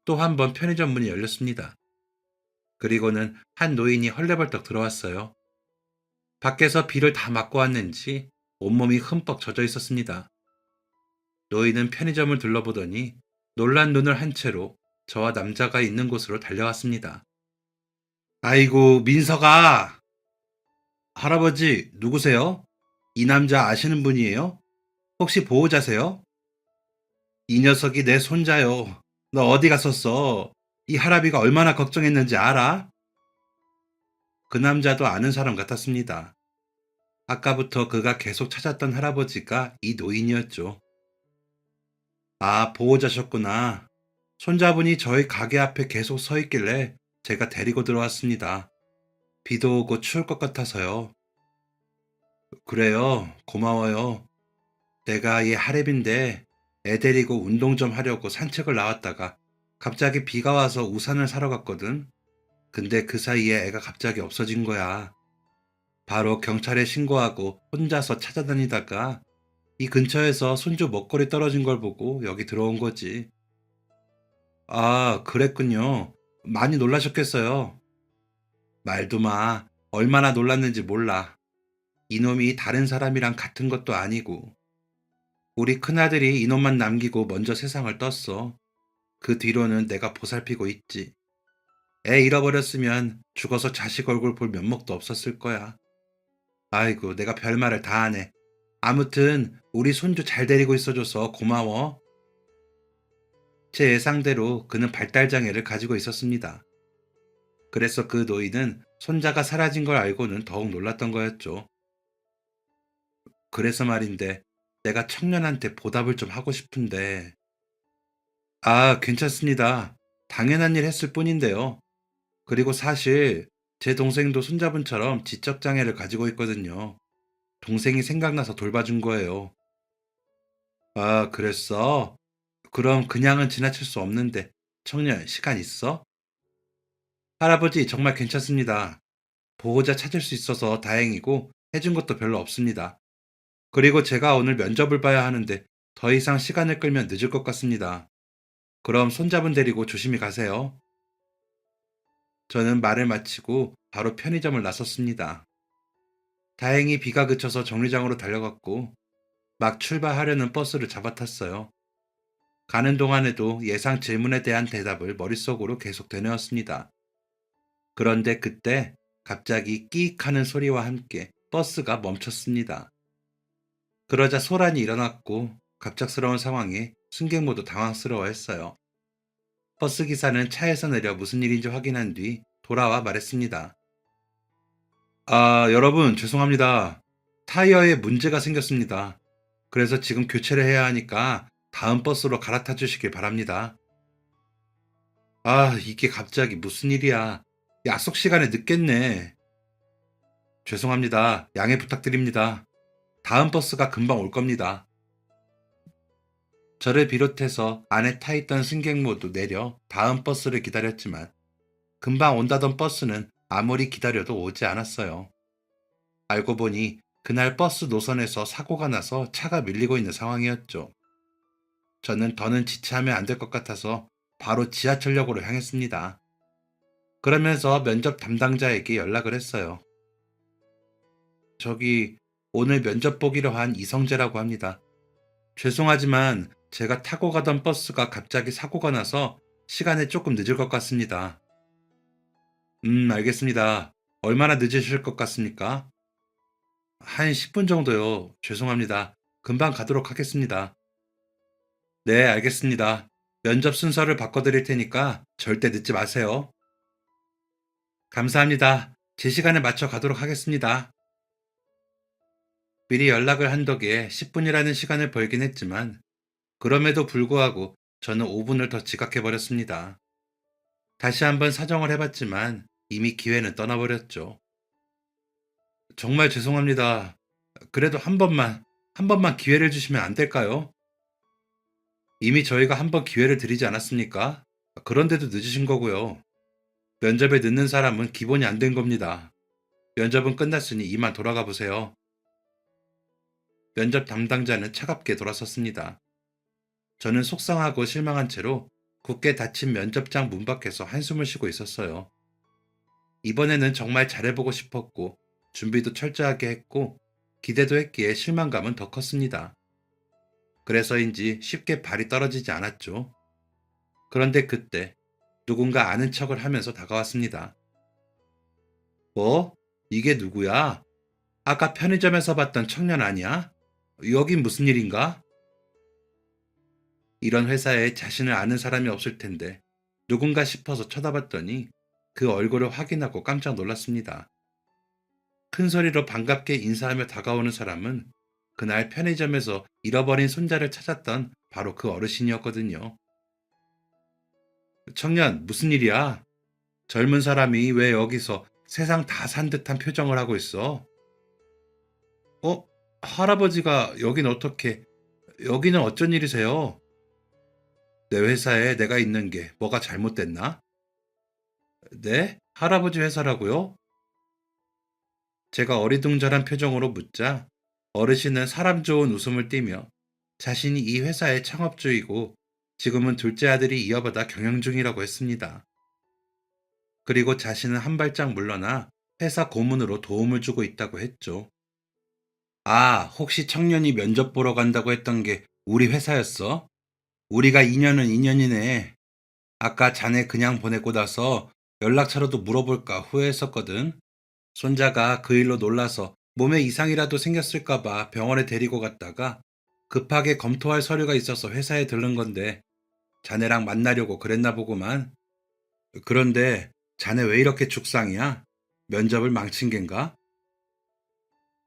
또 한 번 편의점 문이 열렸습니다. 그리고는 한 노인이 헐레벌떡 들어왔어요. 밖에서 비를 다 맞고 왔는지 온몸이 흠뻑 젖어 있었습니다. 노인은 편의점을 둘러보더니 놀란 눈을 한 채로 저와 남자가 있는 곳으로 달려왔습니다. 아이고, 민서가! 할아버지, 누구세요? 이 남자 아시는 분이에요? 혹시 보호자세요? 이 녀석이 내 손자요. 너 어디 갔었어? 이 할아비가 얼마나 걱정했는지 알아? 그 남자도 아는 사람 같았습니다. 아까부터 그가 계속 찾았던 할아버지가 이 노인이었죠. 아, 보호자셨구나. 손자분이 저희 가게 앞에 계속 서 있길래 제가 데리고 들어왔습니다. 비도 오고 추울 것 같아서요. 그래요. 고마워요. 내가 얘 하랩인데 애 데리고 운동 좀 하려고 산책을 나왔다가 갑자기 비가 와서 우산을 사러 갔거든. 근데 그 사이에 애가 갑자기 없어진 거야. 바로 경찰에 신고하고 혼자서 찾아다니다가 이 근처에서 손주 먹거리 떨어진 걸 보고 여기 들어온 거지. 아, 그랬군요. 많이 놀라셨겠어요. 말도 마. 얼마나 놀랐는지 몰라. 이놈이 다른 사람이랑 같은 것도 아니고. 우리 큰아들이 이놈만 남기고 먼저 세상을 떴어. 그 뒤로는 내가 보살피고 있지. 애 잃어버렸으면 죽어서 자식 얼굴 볼 면목도 없었을 거야. 아이고, 내가 별말을 다 하네. 아무튼 우리 손주 잘 데리고 있어줘서 고마워. 제 예상대로 그는 발달장애를 가지고 있었습니다. 그래서 그 노인은 손자가 사라진 걸 알고는 더욱 놀랐던 거였죠. 그래서 말인데 내가 청년한테 보답을 좀 하고 싶은데. 아, 괜찮습니다. 당연한 일 했을 뿐인데요. 그리고 사실 제 동생도 손자분처럼 지적장애를 가지고 있거든요. 동생이 생각나서 돌봐준 거예요. 아, 그랬어? 그럼 그냥은 지나칠 수 없는데 청년 시간 있어? 할아버지 정말 괜찮습니다. 보호자 찾을 수 있어서 다행이고 해준 것도 별로 없습니다. 그리고 제가 오늘 면접을 봐야 하는데 더 이상 시간을 끌면 늦을 것 같습니다. 그럼 손자분 데리고 조심히 가세요. 저는 말을 마치고 바로 편의점을 나섰습니다. 다행히 비가 그쳐서 정류장으로 달려갔고 막 출발하려는 버스를 잡아탔어요. 가는 동안에도 예상 질문에 대한 대답을 머릿속으로 계속 되뇌었습니다. 그런데 그때 갑자기 끼익 하는 소리와 함께 버스가 멈췄습니다. 그러자 소란이 일어났고 갑작스러운 상황에 승객 모두 당황스러워했어요. 버스 기사는 차에서 내려 무슨 일인지 확인한 뒤 돌아와 말했습니다. 아, 여러분, 죄송합니다. 타이어에 문제가 생겼습니다. 그래서 지금 교체를 해야 하니까 다음 버스로 갈아타 주시길 바랍니다. 아, 이게 갑자기 무슨 일이야. 약속 시간에 늦겠네. 죄송합니다. 양해 부탁드립니다. 다음 버스가 금방 올 겁니다. 저를 비롯해서 안에 타 있던 승객 모두 내려 다음 버스를 기다렸지만 금방 온다던 버스는 아무리 기다려도 오지 않았어요. 알고 보니 그날 버스 노선에서 사고가 나서 차가 밀리고 있는 상황이었죠. 저는 더는 지체하면 안 될 것 같아서 바로 지하철역으로 향했습니다. 그러면서 면접 담당자에게 연락을 했어요. 저기, 오늘 면접 보기로 한 이성재라고 합니다. 죄송하지만 제가 타고 가던 버스가 갑자기 사고가 나서 시간에 조금 늦을 것 같습니다. 알겠습니다. 얼마나 늦으실 것 같습니까? 한 10분 정도요. 죄송합니다. 금방 가도록 하겠습니다. 네, 알겠습니다. 면접 순서를 바꿔드릴 테니까 절대 늦지 마세요. 감사합니다. 제 시간에 맞춰 가도록 하겠습니다. 미리 연락을 한 덕에 10분이라는 시간을 벌긴 했지만 그럼에도 불구하고 저는 5분을 더 지각해 버렸습니다. 다시 한번 사정을 해봤지만 이미 기회는 떠나버렸죠. 정말 죄송합니다. 그래도 한 번만 기회를 주시면 안 될까요? 이미 저희가 한 번 기회를 드리지 않았습니까? 그런데도 늦으신 거고요. 면접에 늦는 사람은 기본이 안 된 겁니다. 면접은 끝났으니 이만 돌아가 보세요. 면접 담당자는 차갑게 돌아섰습니다. 저는 속상하고 실망한 채로 굳게 닫힌 면접장 문 밖에서 한숨을 쉬고 있었어요. 이번에는 정말 잘해보고 싶었고, 준비도 철저하게 했고, 기대도 했기에 실망감은 더 컸습니다. 그래서인지 쉽게 발이 떨어지지 않았죠. 그런데 그때 누군가 아는 척을 하면서 다가왔습니다. 뭐? 이게 누구야? 아까 편의점에서 봤던 청년 아니야? 여긴 무슨 일인가? 이런 회사에 자신을 아는 사람이 없을 텐데 누군가 싶어서 쳐다봤더니 그 얼굴을 확인하고 깜짝 놀랐습니다. 큰 소리로 반갑게 인사하며 다가오는 사람은 그날 편의점에서 잃어버린 손자를 찾았던 바로 그 어르신이었거든요. 청년, 무슨 일이야? 젊은 사람이 왜 여기서 세상 다 산 듯한 표정을 하고 있어? 어? 할아버지가 여기는 어쩐 일이세요? 내 회사에 내가 있는 게 뭐가 잘못됐나? 네? 할아버지 회사라고요? 제가 어리둥절한 표정으로 묻자 어르신은 사람 좋은 웃음을 띠며 자신이 이 회사의 창업주이고 지금은 둘째 아들이 이어받아 경영 중이라고 했습니다. 그리고 자신은 한 발짝 물러나 회사 고문으로 도움을 주고 있다고 했죠. 아, 혹시 청년이 면접 보러 간다고 했던 게 우리 회사였어? 우리가 인연은 인연이네. 아까 자네 그냥 보내고 나서 연락처라도 물어볼까 후회했었거든. 손자가 그 일로 놀라서 몸에 이상이라도 생겼을까봐 병원에 데리고 갔다가 급하게 검토할 서류가 있어서 회사에 들른 건데 자네랑 만나려고 그랬나 보구만. 그런데 자네 왜 이렇게 죽상이야? 면접을 망친 겐가?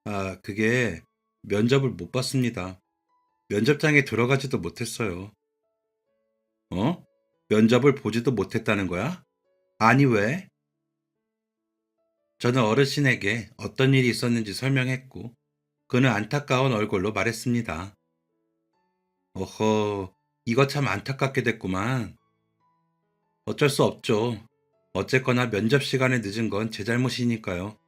아, 그게 면접을 못 봤습니다. 면접장에 들어가지도 못했어요. 어? 면접을 보지도 못했다는 거야? 아니, 왜? 저는 어르신에게 어떤 일이 있었는지 설명했고, 그는 안타까운 얼굴로 말했습니다. 어허, 이거 참 안타깝게 됐구만. 어쩔 수 없죠. 어쨌거나 면접 시간에 늦은 건 제 잘못이니까요.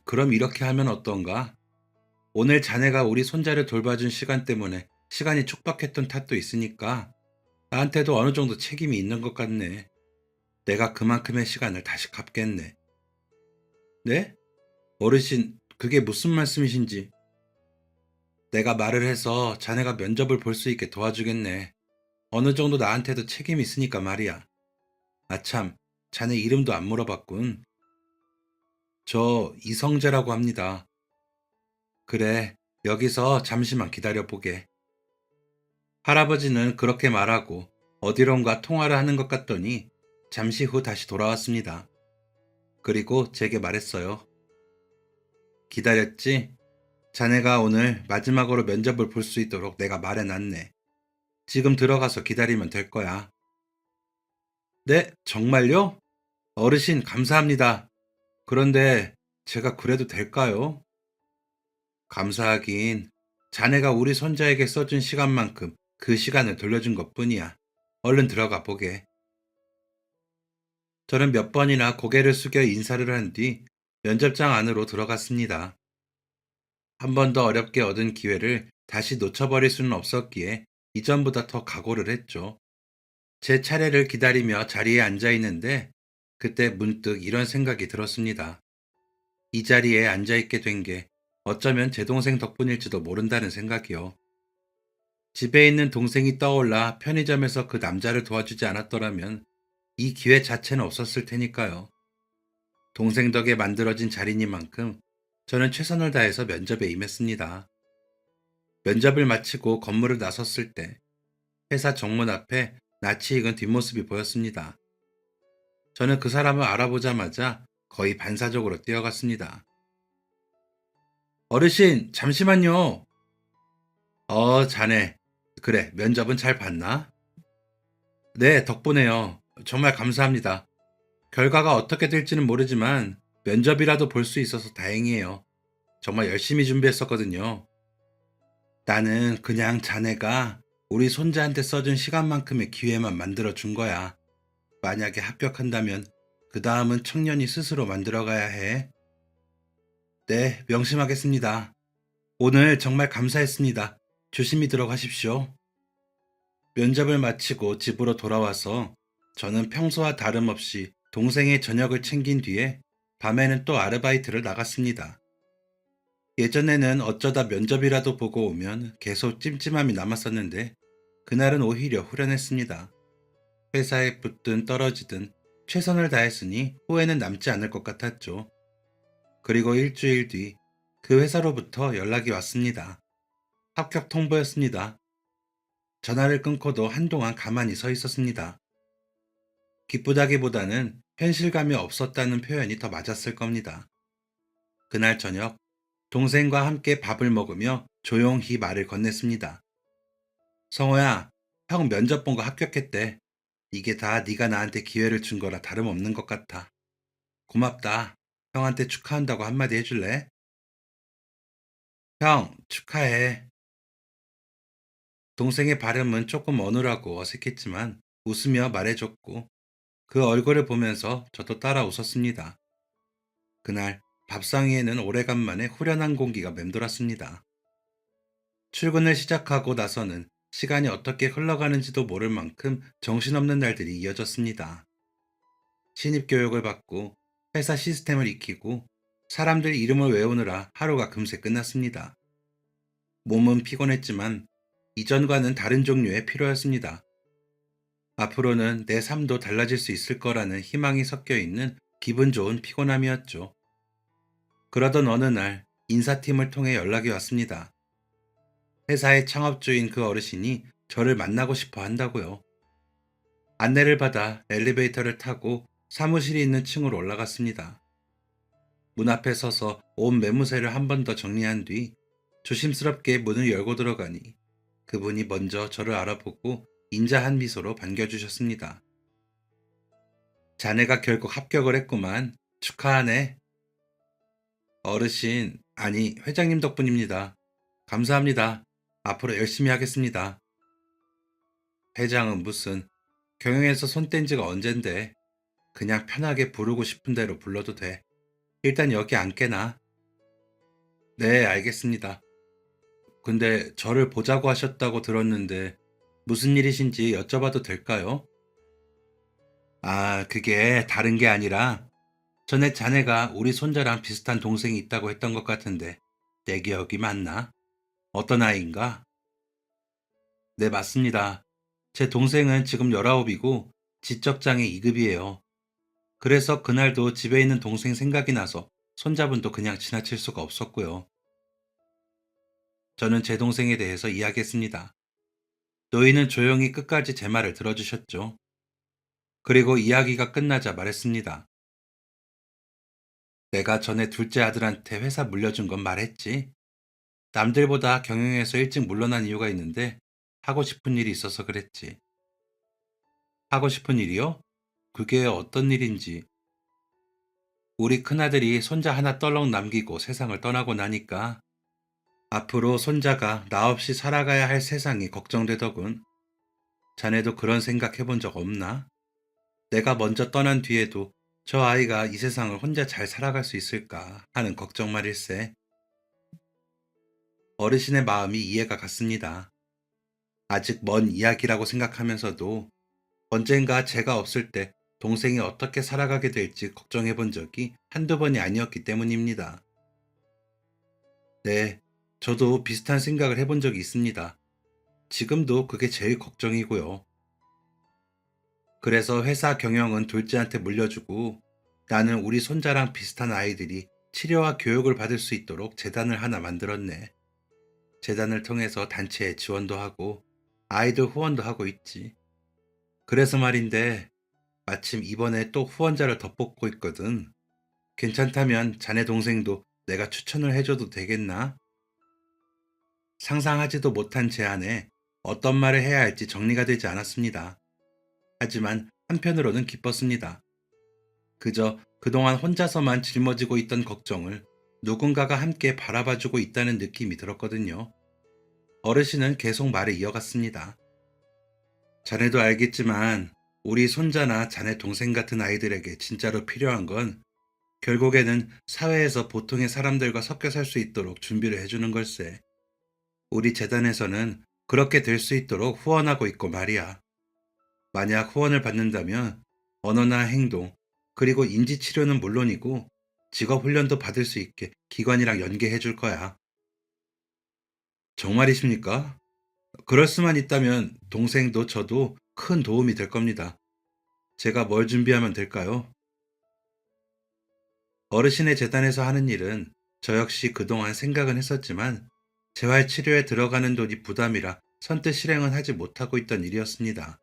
그럼 이렇게 하면 어떤가? 오늘 자네가 우리 손자를 돌봐준 시간 때문에 시간이 촉박했던 탓도 있으니까 나한테도 어느 정도 책임이 있는 것 같네. 내가 그만큼의 시간을 다시 갚겠네. 네? 어르신, 그게 무슨 말씀이신지. 내가 말을 해서 자네가 면접을 볼 수 있게 도와주겠네. 어느 정도 나한테도 책임이 있으니까 말이야. 아참, 자네 이름도 안 물어봤군. 저 이성재라고 합니다. 그래, 여기서 잠시만 기다려보게. 할아버지는 그렇게 말하고 어디론가 통화를 하는 것 같더니 잠시 후 다시 돌아왔습니다. 그리고 제게 말했어요. 기다렸지? 자네가 오늘 마지막으로 면접을 볼 수 있도록 내가 말해놨네. 지금 들어가서 기다리면 될 거야. 네, 정말요? 어르신, 감사합니다. 그런데 제가 그래도 될까요? 감사하긴. 자네가 우리 손자에게 써준 시간만큼 그 시간을 돌려준 것뿐이야. 얼른 들어가 보게. 저는 몇 번이나 고개를 숙여 인사를 한 뒤 면접장 안으로 들어갔습니다. 한 번 더 어렵게 얻은 기회를 다시 놓쳐버릴 수는 없었기에 이전보다 더 각오를 했죠. 제 차례를 기다리며 자리에 앉아 있는데 그때 문득 이런 생각이 들었습니다. 이 자리에 앉아 있게 된 게 어쩌면 제 동생 덕분일지도 모른다는 생각이요. 집에 있는 동생이 떠올라 편의점에서 그 남자를 도와주지 않았더라면 이 기회 자체는 없었을 테니까요. 동생 덕에 만들어진 자리니만큼 저는 최선을 다해서 면접에 임했습니다. 면접을 마치고 건물을 나섰을 때 회사 정문 앞에 낯이 익은 뒷모습이 보였습니다. 저는 그 사람을 알아보자마자 거의 반사적으로 뛰어갔습니다. 어르신, 잠시만요. 자네. 그래, 면접은 잘 봤나? 네, 덕분에요. 정말 감사합니다. 결과가 어떻게 될지는 모르지만 면접이라도 볼 수 있어서 다행이에요. 정말 열심히 준비했었거든요. 나는 그냥 자네가 우리 손자한테 써준 시간만큼의 기회만 만들어 준 거야. 만약에 합격한다면 그 다음은 청년이 스스로 만들어가야 해. 네, 명심하겠습니다. 오늘 정말 감사했습니다. 조심히 들어가십시오. 면접을 마치고 집으로 돌아와서 저는 평소와 다름없이 동생의 저녁을 챙긴 뒤에 밤에는 또 아르바이트를 나갔습니다. 예전에는 어쩌다 면접이라도 보고 오면 계속 찜찜함이 남았었는데 그날은 오히려 후련했습니다. 회사에 붙든 떨어지든 최선을 다했으니 후회는 남지 않을 것 같았죠. 그리고 일주일 뒤 그 회사로부터 연락이 왔습니다. 합격 통보였습니다. 전화를 끊고도 한동안 가만히 서 있었습니다. 기쁘다기보다는 현실감이 없었다는 표현이 더 맞았을 겁니다. 그날 저녁 동생과 함께 밥을 먹으며 조용히 말을 건넸습니다. 성호야, 형 면접 본 거 합격했대. 이게 다 네가 나한테 기회를 준 거라 다름없는 것 같아. 고맙다. 형한테 축하한다고 한마디 해줄래? 형, 축하해. 동생의 발음은 조금 어눌하고 어색했지만 웃으며 말해줬고 그 얼굴을 보면서 저도 따라 웃었습니다. 그날 밥상위에는 오래간만에 후련한 공기가 맴돌았습니다. 출근을 시작하고 나서는 시간이 어떻게 흘러가는지도 모를 만큼 정신없는 날들이 이어졌습니다. 신입교육을 받고 회사 시스템을 익히고 사람들 이름을 외우느라 하루가 금세 끝났습니다. 몸은 피곤했지만 이전과는 다른 종류의 피로였습니다. 앞으로는 내 삶도 달라질 수 있을 거라는 희망이 섞여 있는 기분 좋은 피곤함이었죠. 그러던 어느 날 인사팀을 통해 연락이 왔습니다. 회사의 창업주인 그 어르신이 저를 만나고 싶어 한다고요. 안내를 받아 엘리베이터를 타고 사무실이 있는 층으로 올라갔습니다. 문 앞에 서서 온 매무새를 한 번 더 정리한 뒤 조심스럽게 문을 열고 들어가니 그분이 먼저 저를 알아보고 인자한 미소로 반겨주셨습니다. 자네가 결국 합격을 했구만. 축하하네. 어르신, 아니, 회장님 덕분입니다. 감사합니다. 앞으로 열심히 하겠습니다. 회장은 무슨, 경영에서 손 뗀 지가 언젠데. 그냥 편하게 부르고 싶은 대로 불러도 돼. 일단 여기 앉게나. 네, 알겠습니다. 근데 저를 보자고 하셨다고 들었는데 무슨 일이신지 여쭤봐도 될까요? 아, 그게 다른 게 아니라 전에 자네가 우리 손자랑 비슷한 동생이 있다고 했던 것 같은데 내 기억이 맞나? 어떤 아이인가? 네, 맞습니다. 제 동생은 지금 19이고 지적장애 2급이에요. 그래서 그날도 집에 있는 동생 생각이 나서 손자분도 그냥 지나칠 수가 없었고요. 저는 제 동생에 대해서 이야기했습니다. 노인은 조용히 끝까지 제 말을 들어주셨죠. 그리고 이야기가 끝나자 말했습니다. 내가 전에 둘째 아들한테 회사 물려준 건 말했지. 남들보다 경영에서 일찍 물러난 이유가 있는데 하고 싶은 일이 있어서 그랬지. 하고 싶은 일이요? 그게 어떤 일인지. 우리 큰아들이 손자 하나 떨렁 남기고 세상을 떠나고 나니까 앞으로 손자가 나 없이 살아가야 할 세상이 걱정되더군. 자네도 그런 생각 해본 적 없나? 내가 먼저 떠난 뒤에도 저 아이가 이 세상을 혼자 잘 살아갈 수 있을까 하는 걱정 말일세. 어르신의 마음이 이해가 갔습니다. 아직 먼 이야기라고 생각하면서도 언젠가 제가 없을 때 동생이 어떻게 살아가게 될지 걱정해 본 적이 한두 번이 아니었기 때문입니다. 네, 저도 비슷한 생각을 해본 적이 있습니다. 지금도 그게 제일 걱정이고요. 그래서 회사 경영은 둘째한테 물려주고 나는 우리 손자랑 비슷한 아이들이 치료와 교육을 받을 수 있도록 재단을 하나 만들었네. 재단을 통해서 단체에 지원도 하고 아이들 후원도 하고 있지. 그래서 말인데 마침 이번에 또 후원자를 더 뽑고 있거든. 괜찮다면 자네 동생도 내가 추천을 해줘도 되겠나? 상상하지도 못한 제안에 어떤 말을 해야 할지 정리가 되지 않았습니다. 하지만 한편으로는 기뻤습니다. 그저 그동안 혼자서만 짊어지고 있던 걱정을 누군가가 함께 바라봐주고 있다는 느낌이 들었거든요. 어르신은 계속 말을 이어갔습니다. 자네도 알겠지만 우리 손자나 자네 동생 같은 아이들에게 진짜로 필요한 건 결국에는 사회에서 보통의 사람들과 섞여 살 수 있도록 준비를 해주는 걸세. 우리 재단에서는 그렇게 될 수 있도록 후원하고 있고 말이야. 만약 후원을 받는다면 언어나 행동, 그리고 인지치료는 물론이고 직업훈련도 받을 수 있게 기관이랑 연계해 줄 거야. 정말이십니까? 그럴 수만 있다면 동생도 저도 큰 도움이 될 겁니다. 제가 뭘 준비하면 될까요? 어르신의 재단에서 하는 일은 저 역시 그동안 생각은 했었지만 재활치료에 들어가는 돈이 부담이라 선뜻 실행은 하지 못하고 있던 일이었습니다.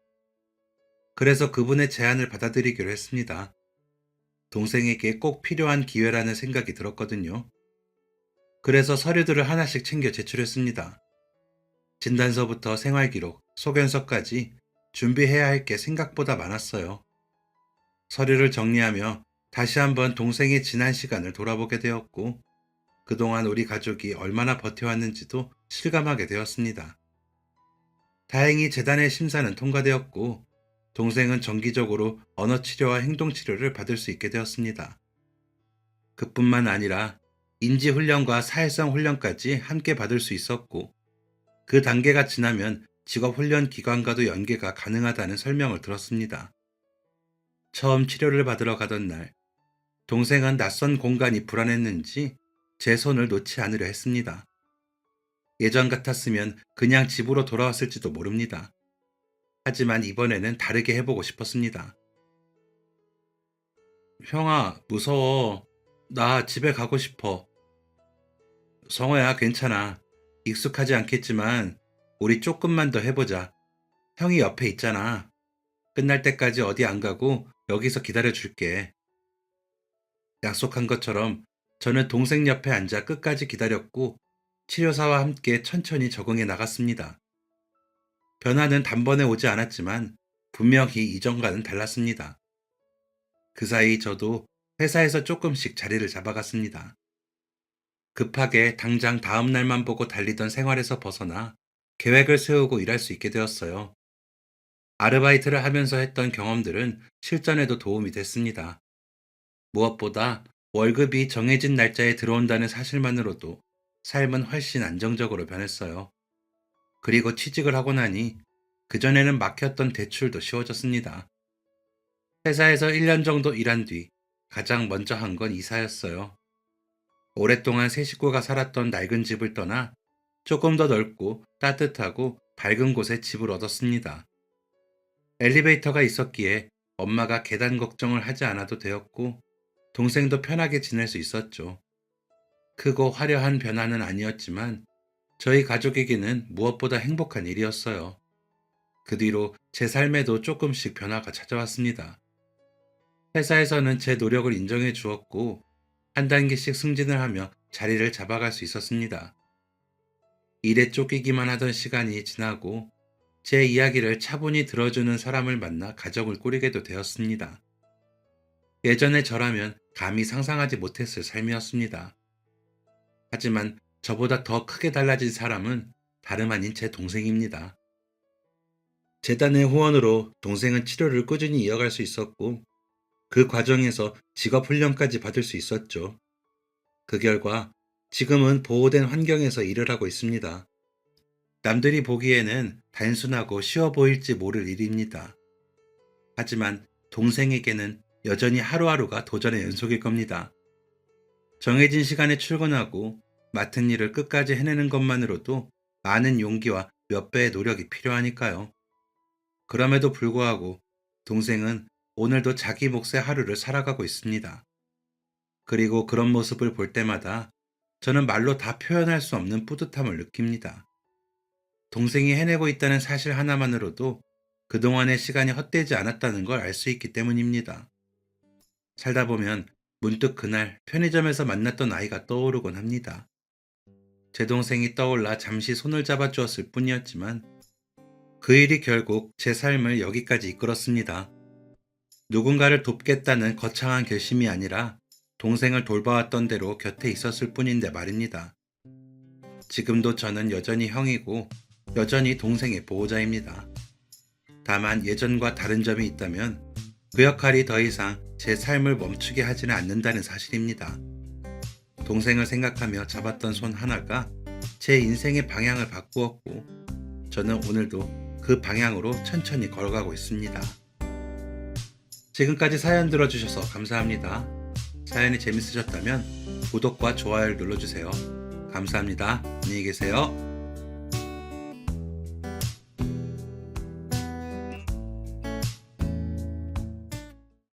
그래서 그분의 제안을 받아들이기로 했습니다. 동생에게 꼭 필요한 기회라는 생각이 들었거든요. 그래서 서류들을 하나씩 챙겨 제출했습니다. 진단서부터 생활기록, 소견서까지 준비해야 할 게 생각보다 많았어요. 서류를 정리하며 다시 한번 동생의 지난 시간을 돌아보게 되었고, 그동안 우리 가족이 얼마나 버텨왔는지도 실감하게 되었습니다. 다행히 재단의 심사는 통과되었고, 동생은 정기적으로 언어치료와 행동치료를 받을 수 있게 되었습니다. 그뿐만 아니라 인지훈련과 사회성 훈련까지 함께 받을 수 있었고, 그 단계가 지나면 직업훈련 기관과도 연계가 가능하다는 설명을 들었습니다. 처음 치료를 받으러 가던 날, 동생은 낯선 공간이 불안했는지 제 손을 놓지 않으려 했습니다. 예전 같았으면 그냥 집으로 돌아왔을지도 모릅니다. 하지만 이번에는 다르게 해보고 싶었습니다. 형아, 무서워. 나 집에 가고 싶어. 성호야, 괜찮아. 익숙하지 않겠지만 우리 조금만 더 해보자. 형이 옆에 있잖아. 끝날 때까지 어디 안 가고 여기서 기다려줄게. 약속한 것처럼 저는 동생 옆에 앉아 끝까지 기다렸고 치료사와 함께 천천히 적응해 나갔습니다. 변화는 단번에 오지 않았지만 분명히 이전과는 달랐습니다. 그 사이 저도 회사에서 조금씩 자리를 잡아갔습니다. 급하게 당장 다음 날만 보고 달리던 생활에서 벗어나 계획을 세우고 일할 수 있게 되었어요. 아르바이트를 하면서 했던 경험들은 실전에도 도움이 됐습니다. 무엇보다 월급이 정해진 날짜에 들어온다는 사실만으로도 삶은 훨씬 안정적으로 변했어요. 그리고 취직을 하고 나니 그전에는 막혔던 대출도 쉬워졌습니다. 회사에서 1년 정도 일한 뒤 가장 먼저 한 건 이사였어요. 오랫동안 세 식구가 살았던 낡은 집을 떠나 조금 더 넓고 따뜻하고 밝은 곳에 집을 얻었습니다. 엘리베이터가 있었기에 엄마가 계단 걱정을 하지 않아도 되었고 동생도 편하게 지낼 수 있었죠. 크고 화려한 변화는 아니었지만 저희 가족에게는 무엇보다 행복한 일이었어요. 그 뒤로 제 삶에도 조금씩 변화가 찾아왔습니다. 회사에서는 제 노력을 인정해 주었고 한 단계씩 승진을 하며 자리를 잡아갈 수 있었습니다. 일에 쫓기기만 하던 시간이 지나고 제 이야기를 차분히 들어주는 사람을 만나 가정을 꾸리게도 되었습니다. 예전의 저라면 감히 상상하지 못했을 삶이었습니다. 하지만 저보다 더 크게 달라진 사람은 다름 아닌 제 동생입니다. 재단의 후원으로 동생은 치료를 꾸준히 이어갈 수 있었고 그 과정에서 직업훈련까지 받을 수 있었죠. 그 결과 지금은 보호된 환경에서 일을 하고 있습니다. 남들이 보기에는 단순하고 쉬워 보일지 모를 일입니다. 하지만 동생에게는 여전히 하루하루가 도전의 연속일 겁니다. 정해진 시간에 출근하고 맡은 일을 끝까지 해내는 것만으로도 많은 용기와 몇 배의 노력이 필요하니까요. 그럼에도 불구하고 동생은 오늘도 자기 몫의 하루를 살아가고 있습니다. 그리고 그런 모습을 볼 때마다 저는 말로 다 표현할 수 없는 뿌듯함을 느낍니다. 동생이 해내고 있다는 사실 하나만으로도 그동안의 시간이 헛되지 않았다는 걸 알 수 있기 때문입니다. 살다 보면 문득 그날 편의점에서 만났던 아이가 떠오르곤 합니다. 제 동생이 떠올라 잠시 손을 잡아주었을 뿐이었지만 그 일이 결국 제 삶을 여기까지 이끌었습니다. 누군가를 돕겠다는 거창한 결심이 아니라 동생을 돌봐왔던 대로 곁에 있었을 뿐인데 말입니다. 지금도 저는 여전히 형이고 여전히 동생의 보호자입니다. 다만 예전과 다른 점이 있다면 그 역할이 더 이상 제 삶을 멈추게 하지는 않는다는 사실입니다. 동생을 생각하며 잡았던 손 하나가 제 인생의 방향을 바꾸었고 저는 오늘도 그 방향으로 천천히 걸어가고 있습니다. 지금까지 사연 들어주셔서 감사합니다. 사연이 재밌으셨다면 구독과 좋아요를 눌러주세요. 감사합니다. 안녕히 계세요.